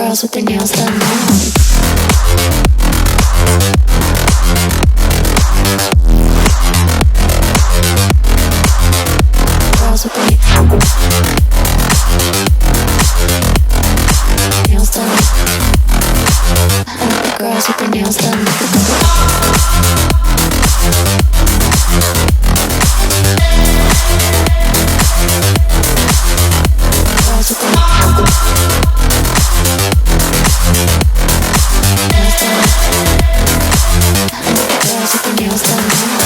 girls with their nails done now. Girls with their nails done. I like the girls with their nails done. Girls with their nails done now.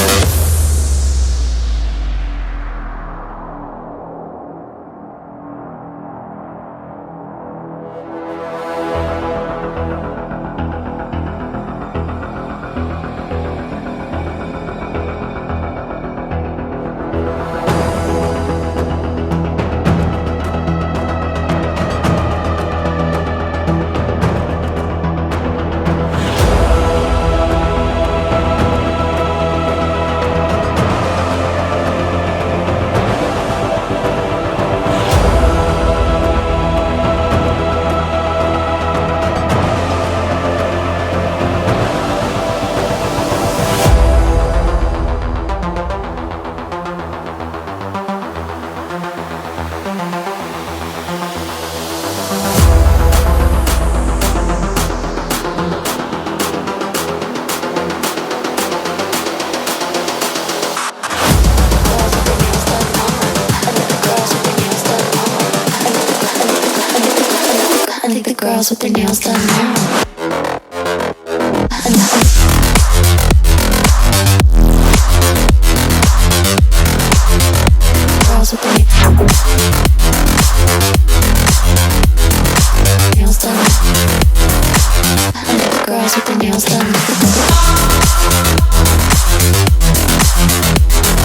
I think the girls with their nails done now.